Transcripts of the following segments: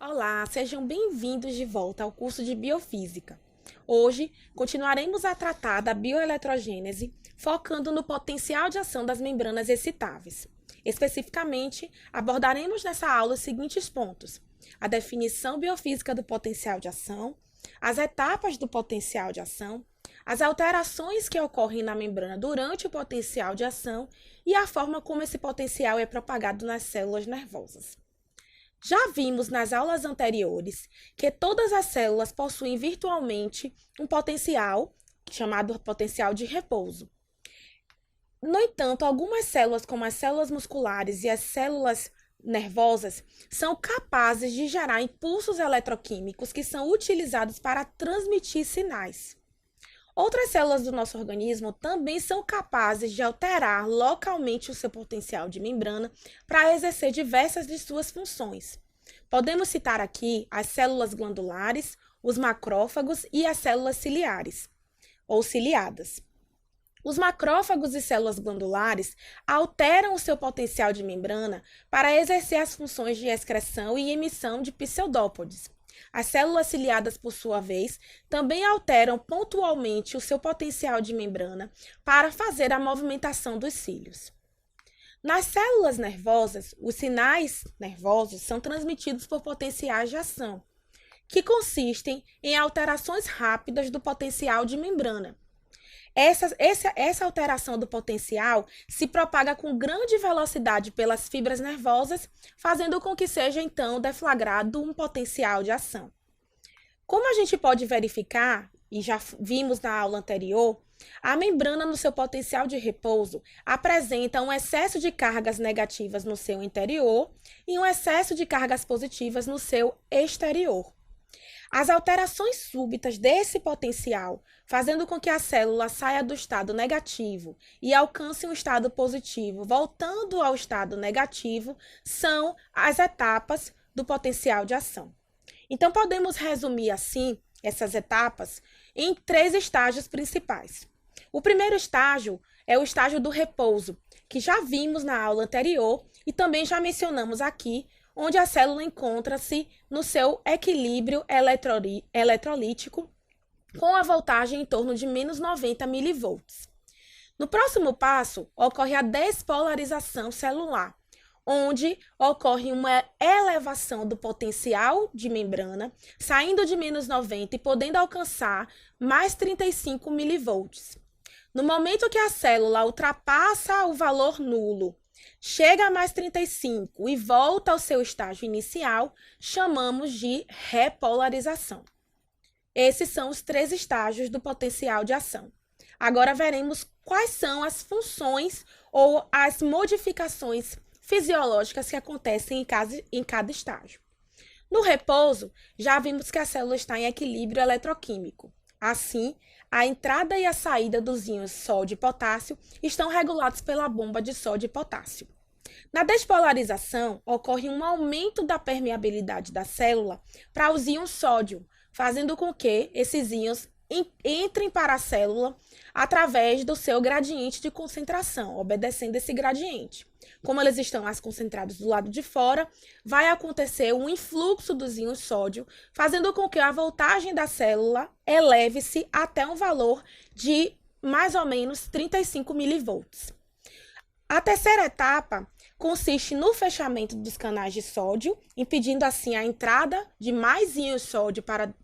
Olá, sejam bem-vindos de volta ao curso de Biofísica. Hoje, continuaremos a tratar da bioeletrogênese, focando no potencial de ação das membranas excitáveis. Especificamente, abordaremos nessa aula os seguintes pontos: a definição biofísica do potencial de ação, as etapas do potencial de ação, as alterações que ocorrem na membrana durante o potencial de ação e a forma como esse potencial é propagado nas células nervosas. Já vimos nas aulas anteriores que todas as células possuem virtualmente um potencial, chamado potencial de repouso. No entanto, algumas células, como as células musculares e as células nervosas, são capazes de gerar impulsos eletroquímicos que são utilizados para transmitir sinais. Outras células do nosso organismo também são capazes de alterar localmente o seu potencial de membrana para exercer diversas de suas funções. Podemos citar aqui as células glandulares, os macrófagos e as células ciliares, ou ciliadas. Os macrófagos e células glandulares alteram o seu potencial de membrana para exercer as funções de excreção e emissão de pseudópodes. As células ciliadas, por sua vez, também alteram pontualmente o seu potencial de membrana para fazer a movimentação dos cílios. Nas células nervosas, os sinais nervosos são transmitidos por potenciais de ação, que consistem em alterações rápidas do potencial de membrana. Essa alteração do potencial se propaga com grande velocidade pelas fibras nervosas, fazendo com que seja, então, deflagrado um potencial de ação. Como a gente pode verificar, e já vimos na aula anterior, a membrana no seu potencial de repouso apresenta um excesso de cargas negativas no seu interior e um excesso de cargas positivas no seu exterior. As alterações súbitas desse potencial, fazendo com que a célula saia do estado negativo e alcance um estado positivo, voltando ao estado negativo, são as etapas do potencial de ação. Então, podemos resumir assim essas etapas em 3 estágios principais. O primeiro estágio é o estágio do repouso, que já vimos na aula anterior e também já mencionamos aqui, onde a célula encontra-se no seu equilíbrio eletrolítico com a voltagem em torno de menos 90 mV. No próximo passo, ocorre a despolarização celular, onde ocorre uma elevação do potencial de membrana, saindo de menos 90 e podendo alcançar mais 35 mV. No momento que a célula ultrapassa o valor nulo, chega a mais 35 e volta ao seu estágio inicial, chamamos de repolarização. Esses são os 3 estágios do potencial de ação. Agora veremos quais são as funções ou as modificações fisiológicas que acontecem em cada estágio. No repouso, já vimos que a célula está em equilíbrio eletroquímico. Assim, a entrada e a saída dos íons sódio e potássio estão regulados pela bomba de sódio e potássio. Na despolarização, ocorre um aumento da permeabilidade da célula para os íons sódio, fazendo com que esses íons entrem para a célula através do seu gradiente de concentração, obedecendo esse gradiente. Como eles estão mais concentrados do lado de fora, vai acontecer um influxo dos íons sódio, fazendo com que a voltagem da célula eleve-se até um valor de mais ou menos 35 mV. A terceira etapa consiste no fechamento dos canais de sódio, impedindo assim a entrada de mais íons sódio para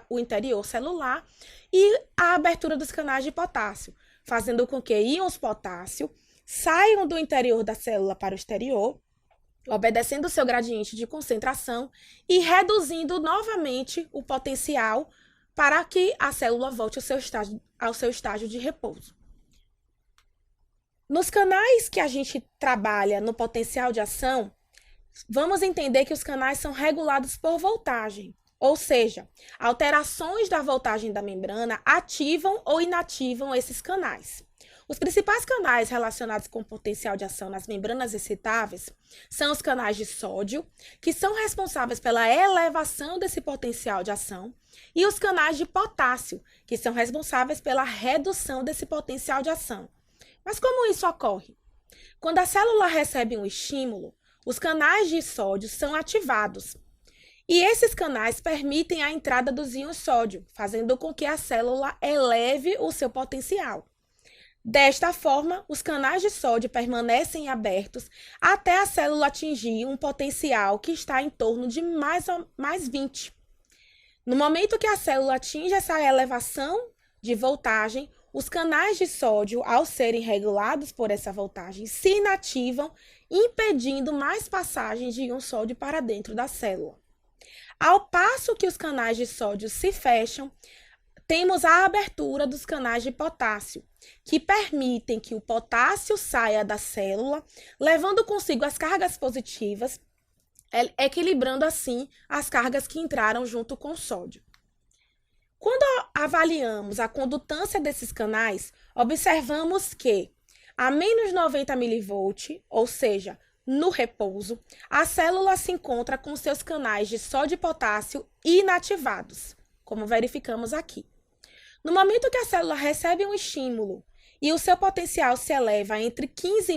o interior celular, e a abertura dos canais de potássio, fazendo com que íons potássio saiam do interior da célula para o exterior, obedecendo o seu gradiente de concentração e reduzindo novamente o potencial para que a célula volte ao seu estágio de repouso. Nos canais que a gente trabalha no potencial de ação, vamos entender que os canais são regulados por voltagem, ou seja, alterações da voltagem da membrana ativam ou inativam esses canais. Os principais canais relacionados com o potencial de ação nas membranas excitáveis são os canais de sódio, que são responsáveis pela elevação desse potencial de ação, e os canais de potássio, que são responsáveis pela redução desse potencial de ação. Mas como isso ocorre? Quando a célula recebe um estímulo, os canais de sódio são ativados E esses canais permitem a entrada dos íons sódio, fazendo com que a célula eleve o seu potencial. Desta forma, os canais de sódio permanecem abertos até a célula atingir um potencial que está em torno de mais 20. No momento que a célula atinge essa elevação de voltagem, os canais de sódio, ao serem regulados por essa voltagem, se inativam, impedindo mais passagem de íon sódio para dentro da célula. Ao passo que os canais de sódio se fecham, temos a abertura dos canais de potássio, que permitem que o potássio saia da célula, levando consigo as cargas positivas, equilibrando assim as cargas que entraram junto com o sódio. Quando avaliamos a condutância desses canais, observamos que a menos 90 mV, ou seja, no repouso, a célula se encontra com seus canais de sódio e potássio inativados, como verificamos aqui. No momento que a célula recebe um estímulo e o seu potencial se eleva entre 15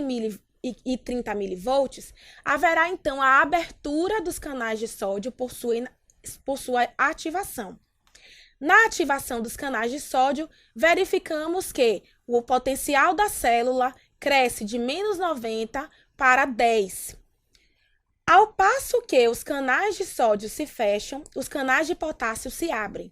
e 30 mV, haverá então a abertura dos canais de sódio por sua ativação. Na ativação dos canais de sódio, verificamos que o potencial da célula cresce de menos 90 para 10. Ao passo que os canais de sódio se fecham, os canais de potássio se abrem,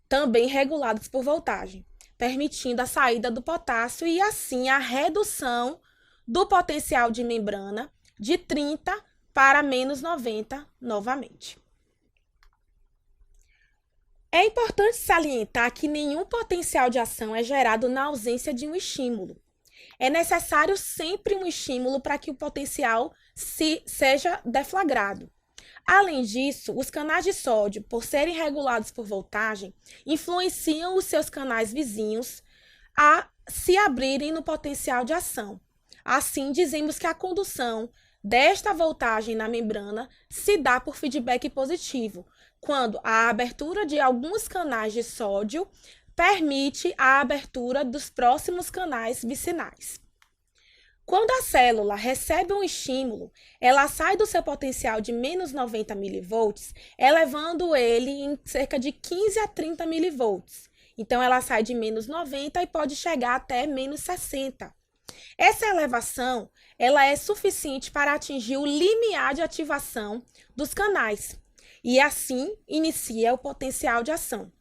também regulados por voltagem, permitindo a saída do potássio e assim a redução do potencial de membrana de 30 para menos 90 novamente. É importante salientar que nenhum potencial de ação é gerado na ausência de um estímulo. É necessário sempre um estímulo para que o potencial seja deflagrado. Além disso, os canais de sódio, por serem regulados por voltagem, influenciam os seus canais vizinhos a se abrirem no potencial de ação. Assim, dizemos que a condução desta voltagem na membrana se dá por feedback positivo, quando a abertura de alguns canais de sódio permite a abertura dos próximos canais vicinais. Quando a célula recebe um estímulo, ela sai do seu potencial de menos 90 mV, elevando ele em cerca de 15 a 30 mV. Então, ela sai de menos 90 e pode chegar até menos 60. Essa elevação ela é suficiente para atingir o limiar de ativação dos canais e, assim, inicia o potencial de ação.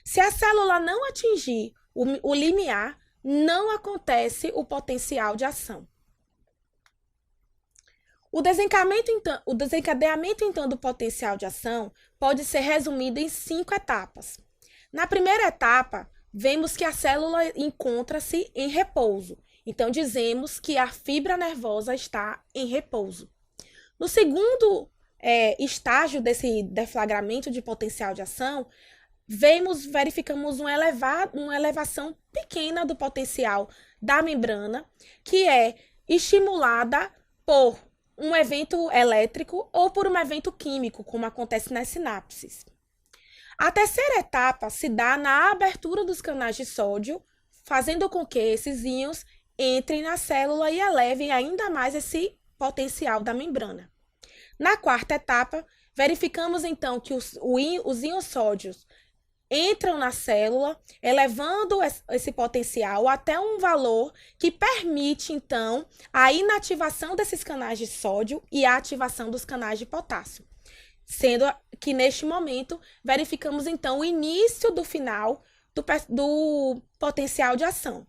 Se a célula não atingir o limiar, não acontece o potencial de ação. O desencadeamento, então, do potencial de ação pode ser resumido em 5 etapas. Na primeira etapa, vemos que a célula encontra-se em repouso. Então, dizemos que a fibra nervosa está em repouso. No segundo estágio desse deflagramento de potencial de ação, verificamos uma elevação pequena do potencial da membrana, que é estimulada por um evento elétrico ou por um evento químico, como acontece nas sinapses. A terceira etapa se dá na abertura dos canais de sódio, fazendo com que esses íons entrem na célula e elevem ainda mais esse potencial da membrana. Na quarta etapa, verificamos então que os íons sódios entram na célula, elevando esse potencial até um valor que permite, então, a inativação desses canais de sódio e a ativação dos canais de potássio. Sendo que, neste momento, verificamos, então, o início do final do potencial de ação.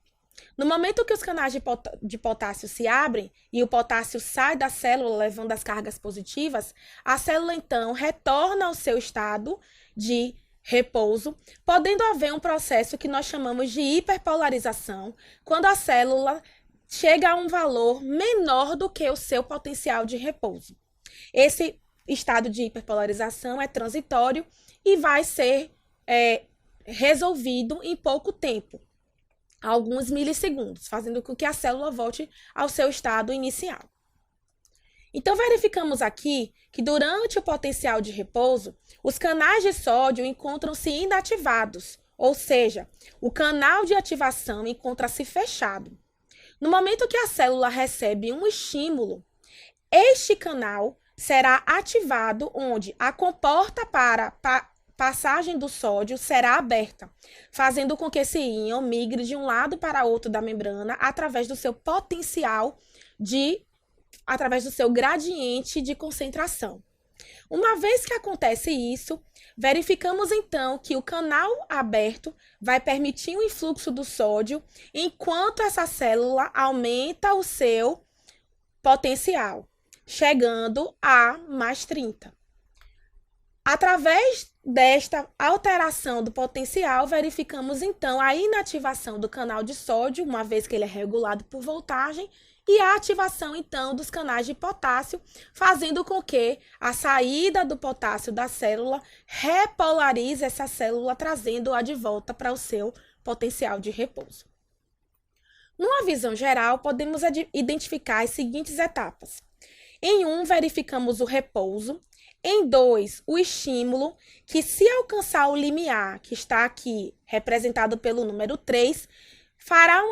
No momento que os canais de potássio se abrem e o potássio sai da célula, levando as cargas positivas, a célula, então, retorna ao seu estado de repouso, podendo haver um processo que nós chamamos de hiperpolarização, quando a célula chega a um valor menor do que o seu potencial de repouso. Esse estado de hiperpolarização é transitório e vai ser resolvido em pouco tempo, alguns milissegundos, fazendo com que a célula volte ao seu estado inicial. Então, verificamos aqui que durante o potencial de repouso, os canais de sódio encontram-se inativados, ou seja, o canal de ativação encontra-se fechado. No momento que a célula recebe um estímulo, este canal será ativado, onde a comporta para passagem do sódio será aberta, fazendo com que esse íon migre de um lado para outro da membrana através do seu através do seu gradiente de concentração. Uma vez que acontece isso, verificamos então que o canal aberto vai permitir o influxo do sódio, enquanto essa célula aumenta o seu potencial, chegando a mais 30. Através desta alteração do potencial, verificamos então a inativação do canal de sódio, uma vez que ele é regulado por voltagem, e a ativação então dos canais de potássio, fazendo com que a saída do potássio da célula repolarize essa célula, trazendo-a de volta para o seu potencial de repouso. Numa visão geral, podemos identificar as seguintes etapas. Em 1, verificamos o repouso. Em 2, o estímulo, que se alcançar o limiar, que está aqui representado pelo número 3, fará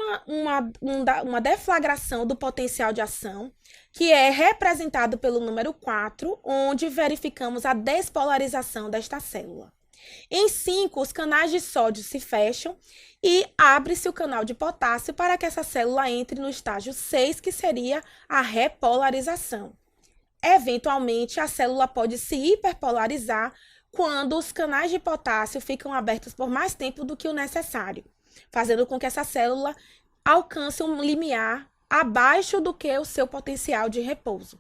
uma deflagração do potencial de ação, que é representado pelo número 4, onde verificamos a despolarização desta célula. Em 5, os canais de sódio se fecham e abre-se o canal de potássio para que essa célula entre no estágio 6, que seria a repolarização. Eventualmente, a célula pode se hiperpolarizar quando os canais de potássio ficam abertos por mais tempo do que o necessário, fazendo com que essa célula alcance um limiar abaixo do que o seu potencial de repouso.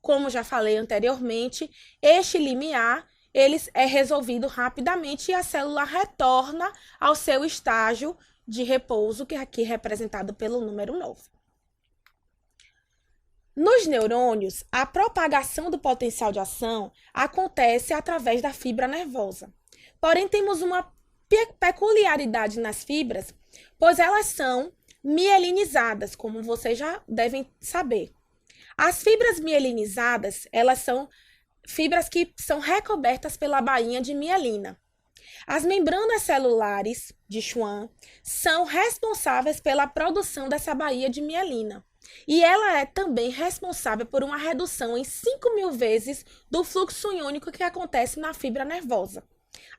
Como já falei anteriormente, este limiar ele é resolvido rapidamente e a célula retorna ao seu estágio de repouso, que é aqui representado pelo número 9. Nos neurônios, a propagação do potencial de ação acontece através da fibra nervosa. Porém, temos uma peculiaridade nas fibras, pois elas são mielinizadas, como vocês já devem saber. As fibras mielinizadas, elas são fibras que são recobertas pela bainha de mielina. As membranas celulares de Schwann são responsáveis pela produção dessa bainha de mielina. E ela é também responsável por uma redução em 5.000 vezes do fluxo iônico que acontece na fibra nervosa.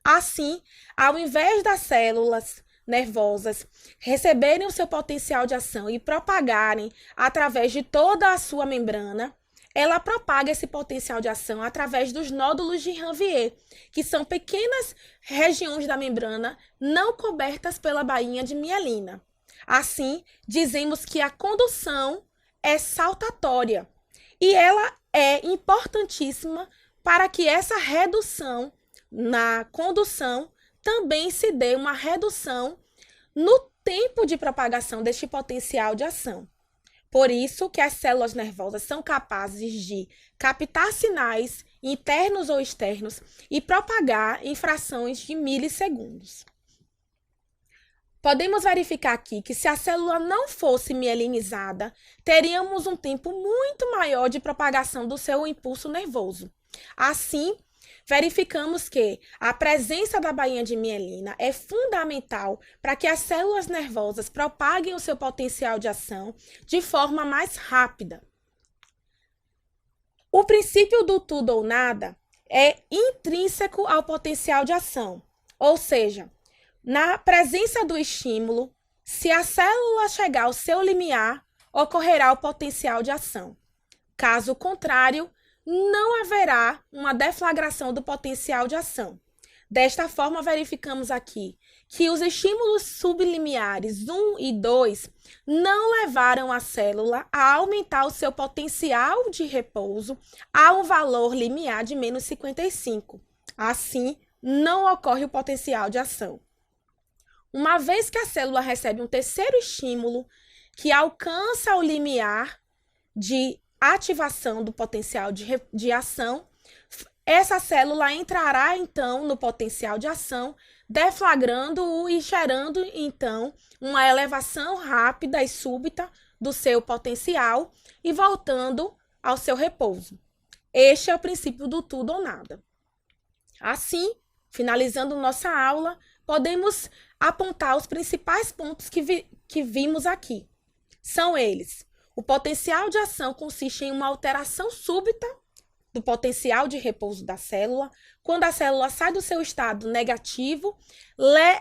Assim, ao invés das células nervosas receberem o seu potencial de ação e propagarem através de toda a sua membrana, ela propaga esse potencial de ação através dos nódulos de Ranvier, que são pequenas regiões da membrana não cobertas pela bainha de mielina. Assim, dizemos que a condução é saltatória e ela é importantíssima para que essa redução na condução também se dê uma redução no tempo de propagação deste potencial de ação. Por isso que as células nervosas são capazes de captar sinais internos ou externos e propagar em frações de milissegundos. Podemos verificar aqui que se a célula não fosse mielinizada, teríamos um tempo muito maior de propagação do seu impulso nervoso. Assim, verificamos que a presença da bainha de mielina é fundamental para que as células nervosas propaguem o seu potencial de ação de forma mais rápida. O princípio do tudo ou nada é intrínseco ao potencial de ação, ou seja, na presença do estímulo, se a célula chegar ao seu limiar, ocorrerá o potencial de ação. Caso contrário, não haverá uma deflagração do potencial de ação. Desta forma, verificamos aqui que os estímulos sublimiares 1 e 2 não levaram a célula a aumentar o seu potencial de repouso a um valor limiar de menos 55. Assim, não ocorre o potencial de ação. Uma vez que a célula recebe um terceiro estímulo que alcança o limiar de ativação do potencial de ação, essa célula entrará então no potencial de ação, deflagrando-o e gerando então uma elevação rápida e súbita do seu potencial e voltando ao seu repouso. Este é o princípio do tudo ou nada. Assim, finalizando nossa aula, podemos apontar os principais pontos que vimos aqui. São eles: o potencial de ação consiste em uma alteração súbita do potencial de repouso da célula. Quando a célula sai do seu estado negativo,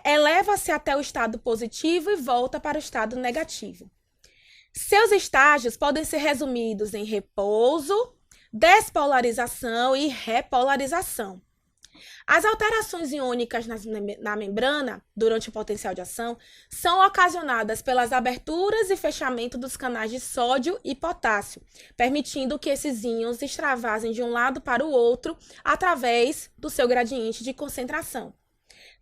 eleva-se até o estado positivo e volta para o estado negativo. Seus estágios podem ser resumidos em repouso, despolarização e repolarização. As alterações iônicas na membrana, durante o potencial de ação, são ocasionadas pelas aberturas e fechamento dos canais de sódio e potássio, permitindo que esses íons extravasem de um lado para o outro através do seu gradiente de concentração.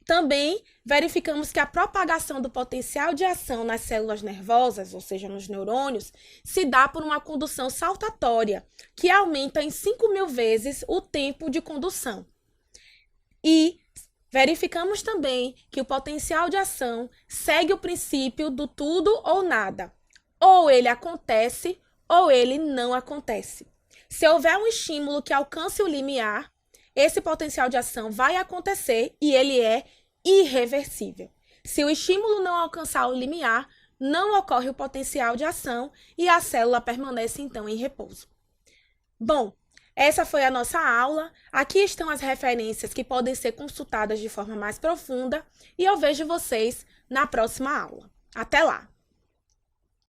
Também verificamos que a propagação do potencial de ação nas células nervosas, ou seja, nos neurônios, se dá por uma condução saltatória, que aumenta em 5.000 vezes o tempo de condução. E verificamos também que o potencial de ação segue o princípio do tudo ou nada. Ou ele acontece, ou ele não acontece. Se houver um estímulo que alcance o limiar, esse potencial de ação vai acontecer e ele é irreversível. Se o estímulo não alcançar o limiar, não ocorre o potencial de ação e a célula permanece então em repouso. Bom, essa foi a nossa aula. Aqui estão as referências que podem ser consultadas de forma mais profunda e eu vejo vocês na próxima aula. Até lá!